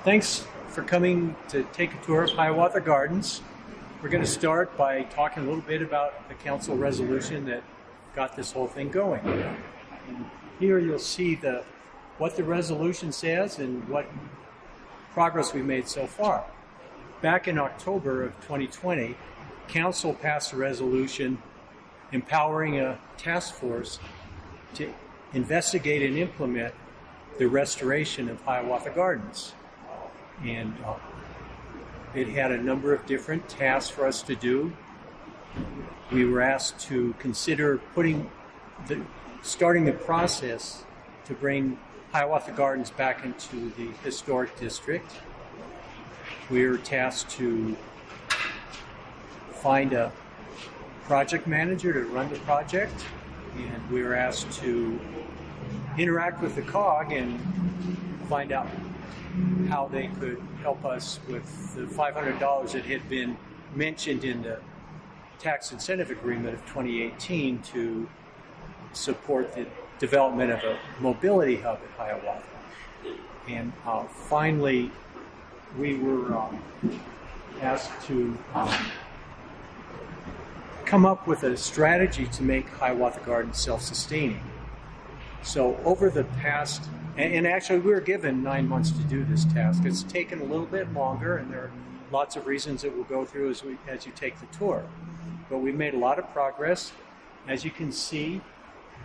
Thanks for coming to take a tour of Hiawatha Gardens. We're going to start by talking a little bit about the council resolution that got this whole thing going. And here you'll see what the resolution says and what progress we've made so far. Back in October of 2020, Council passed a resolution empowering a task force to investigate and implement the restoration of Hiawatha Gardens. And it had a number of different tasks for us to do. We were asked to consider starting the process to bring Hiawatha Gardens back into the historic district. We were tasked to find a project manager to run the project, and we were asked to interact with the COG and find out how they could help us with the $500 that had been mentioned in the tax incentive agreement of 2018 to support the development of a mobility hub at Hiawatha. And finally, we were asked to come up with a strategy to make Hiawatha Gardens self-sustaining. So over the past, and actually we were given 9 months to do this task. It's taken a little bit longer, and there are lots of reasons that we'll go through as you take the tour. But we've made a lot of progress. As you can see,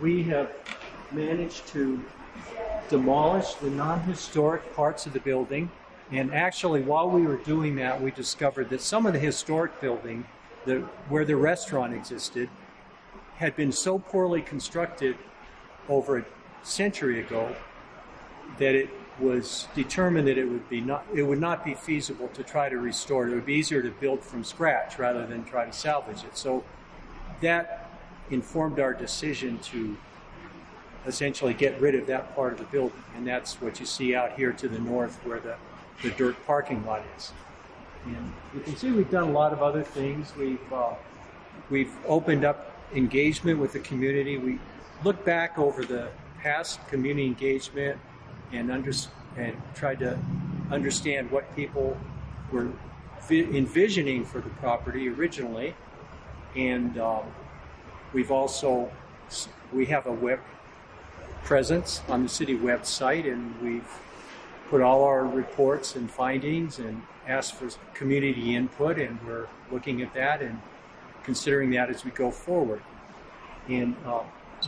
we have managed to demolish the non-historic parts of the building. And actually, while we were doing that, we discovered that some of the historic building, where the restaurant existed, had been so poorly constructed over a century ago that it was determined that it would not be feasible to try to restore it. It would be easier to build from scratch rather than try to salvage it. So that informed our decision to essentially get rid of that part of the building, and that's what you see out here to the north where the dirt parking lot is. And you can see we've done a lot of other things. We've opened up engagement with the community. We look back over the past community engagement and tried to understand what people were envisioning for the property originally. And we have a web presence on the city website, and we've put all our reports and findings and asked for community input, and we're looking at that and considering that as we go forward. And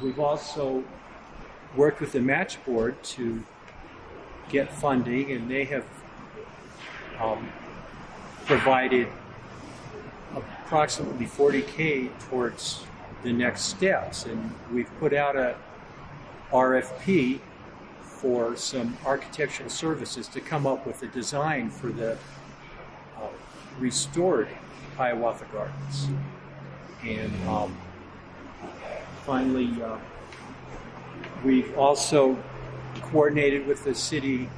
we've also worked with the Match Board to get funding, and they have provided approximately $40,000 towards the next steps. And we've put out a RFP for some architectural services to come up with a design for the restored Hiawatha Gardens. And finally, we've also coordinated with the city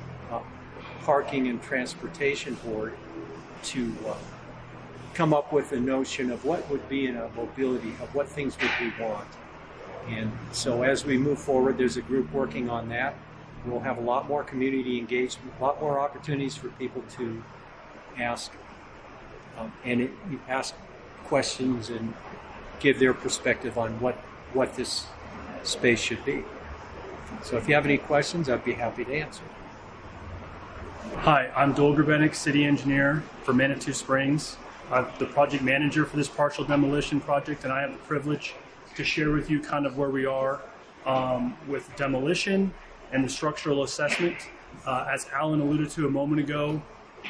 parking and transportation board to come up with a notion of what would be in a mobility hub, what things would we want. And so as we move forward, there's a group working on that. We'll have a lot more community engagement, a lot more opportunities for people to ask ask questions and give their perspective on what this space should be. So if you have any questions, I'd be happy to answer. Hi, I'm Joel Grabenik, city engineer for Manitou Springs. I'm the project manager for this partial demolition project, and I have the privilege to share with you kind of where we are with demolition and the structural assessment. As Alan alluded to a moment ago,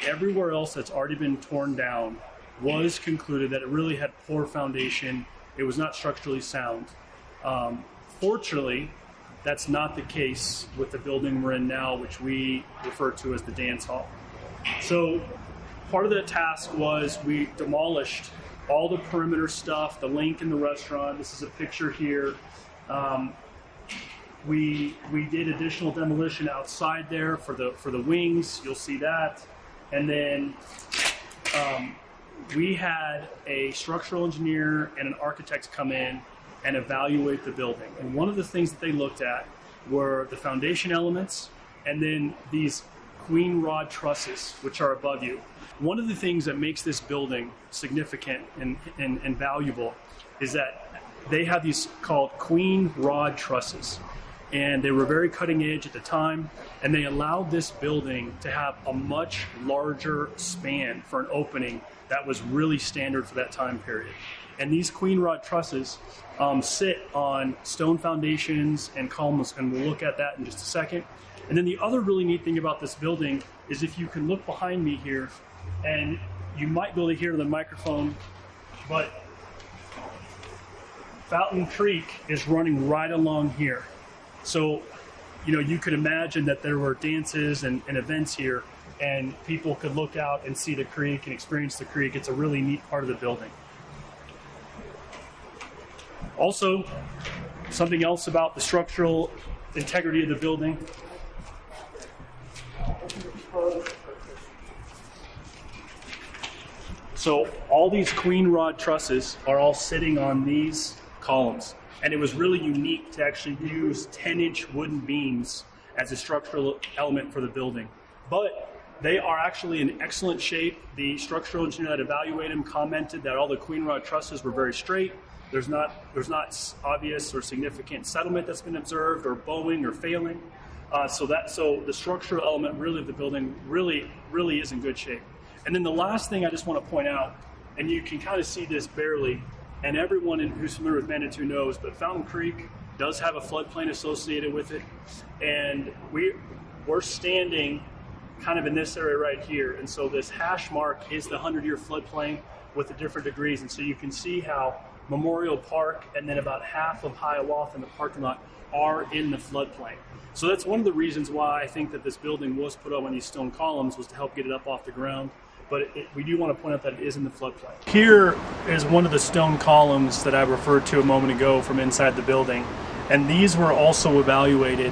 everywhere else that's already been torn down was concluded that it really had poor foundation. It was not structurally sound. Fortunately, that's not the case with the building we're in now, which we refer to as the dance hall. So part of the task was we demolished all the perimeter stuff, the link in the restaurant. This is a picture here. We did additional demolition outside there for the wings. You'll see that. And then we had a structural engineer and an architect come in and evaluate the building. And one of the things that they looked at were the foundation elements and then these queen rod trusses, which are above you. One of the things that makes this building significant and valuable is that they have these called queen rod trusses. And they were very cutting edge at the time, and they allowed this building to have a much larger span for an opening that was really standard for that time period. And these queen rod trusses sit on stone foundations and columns, and we'll look at that in just a second. And then the other really neat thing about this building is if you can look behind me here, and you might be able to hear the microphone, but Fountain Creek is running right along here. So, you could imagine that there were dances and events here, and people could look out and see the creek and experience the creek. It's a really neat part of the building. Also, something else about the structural integrity of the building. So all these queen rod trusses are all sitting on these columns. And it was really unique to actually use 10-inch wooden beams as a structural element for the building. But they are actually in excellent shape. The structural engineer that evaluated them commented that all the queen rod trusses were very straight. There's not obvious or significant settlement that's been observed or bowing or failing. So the structural element really of the building really is in good shape. And then the last thing I just want to point out, and you can kind of see this barely, and everyone who's familiar with Manitou knows, but Fountain Creek does have a floodplain associated with it. And we're standing kind of in this area right here. And so this hash mark is the 100-year floodplain with the different degrees. And so you can see how Memorial Park and then about half of Hiawatha in the parking lot are in the floodplain. So that's one of the reasons why I think that this building was put up on these stone columns, was to help get it up off the ground. But we do want to point out that it is in the floodplain. Here is one of the stone columns that I referred to a moment ago from inside the building. And these were also evaluated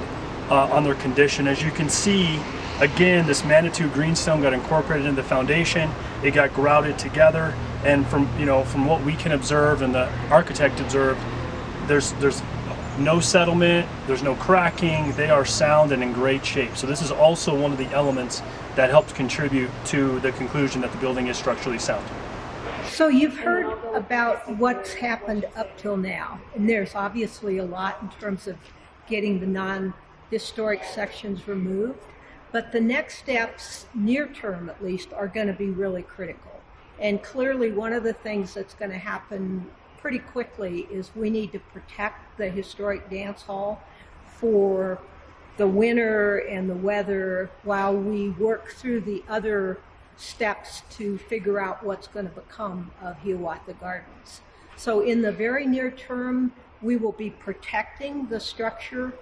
on their condition. As you can see, again, this Manitou greenstone got incorporated into the foundation. It got grouted together. And from what we can observe and the architect observed, there's no settlement, there's no cracking, they are sound and in great shape. So this is also one of the elements that helped contribute to the conclusion that the building is structurally sound. So you've heard about what's happened up till now, and there's obviously a lot in terms of getting the non-historic sections removed, but the next steps, near term at least, are going to be really critical. And clearly one of the things that's going to happen pretty quickly is we need to protect the historic dance hall for the winter and the weather while we work through the other steps to figure out what's going to become of Hiawatha Gardens. So in the very near term, we will be protecting the structure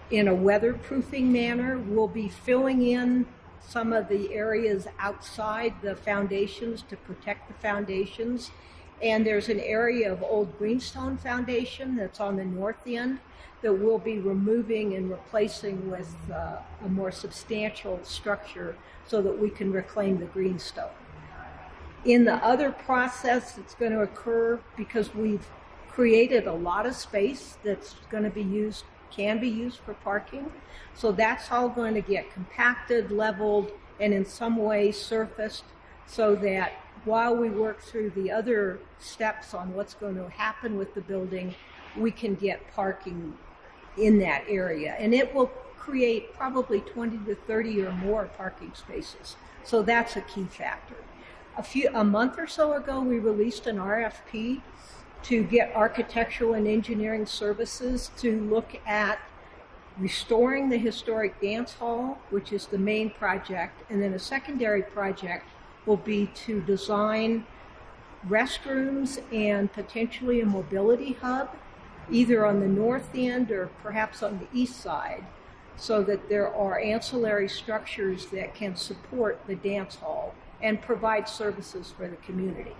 in a weatherproofing manner. We'll be filling in some of the areas outside the foundations to protect the foundations. And there's an area of old greenstone foundation that's on the north end that we'll be removing and replacing with a more substantial structure so that we can reclaim the greenstone. In the other process that's going to occur, because we've created a lot of space that's going to be used, can be used for parking, so that's all going to get compacted, leveled, and in some way surfaced so that while we work through the other steps on what's going to happen with the building, we can get parking in that area. And it will create probably 20 to 30 or more parking spaces. So that's a key factor. A month or so ago, we released an RFP to get architectural and engineering services to look at restoring the historic dance hall, which is the main project, and then a secondary project will be to design restrooms and potentially a mobility hub, either on the north end or perhaps on the east side, so that there are ancillary structures that can support the dance hall and provide services for the community.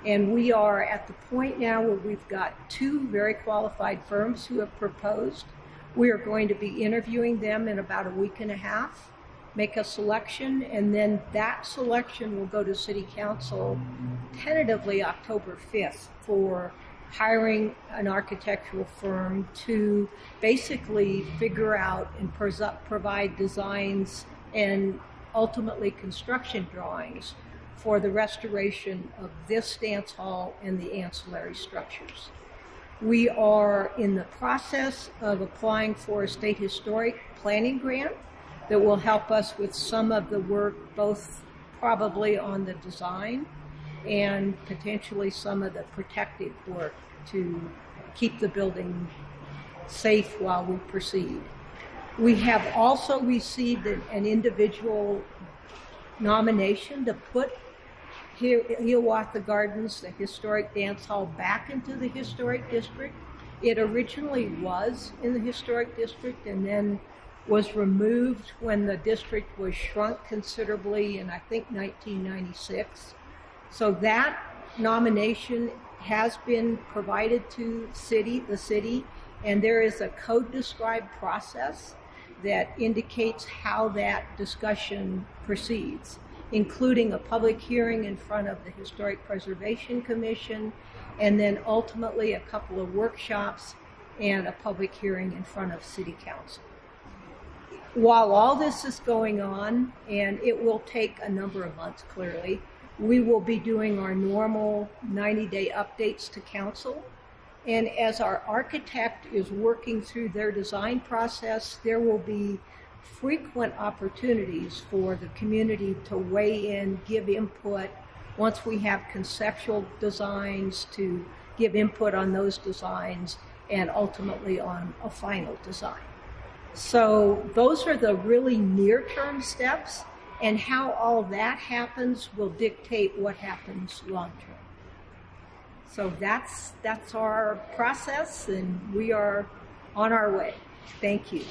And we are at the point now where we've got 2 very qualified firms who have proposed. We are going to be interviewing them in about a week and a half, make a selection, and then that selection will go to City Council tentatively October 5th for hiring an architectural firm to basically figure out and provide designs and ultimately construction drawings for the restoration of this dance hall and the ancillary structures. We are in the process of applying for a state historic planning grant that will help us with some of the work, both probably on the design and potentially some of the protective work to keep the building safe while we proceed. We have also received an individual nomination to put Hiawatha Gardens, the historic dance hall, back into the historic district. It originally was in the historic district and then was removed when the district was shrunk considerably in, I think, 1996. So that nomination has been provided to the city, and there is a code-described process that indicates how that discussion proceeds, including a public hearing in front of the Historic Preservation Commission, and then ultimately a couple of workshops and a public hearing in front of City Council. While all this is going on, and it will take a number of months clearly, we will be doing our normal 90-day updates to council. And as our architect is working through their design process, there will be frequent opportunities for the community to weigh in, give input. Once we have conceptual designs, to give input on those designs and ultimately on a final design. So those are the really near-term steps, and how all that happens will dictate what happens long-term. So that's our process, and we are on our way. Thank you.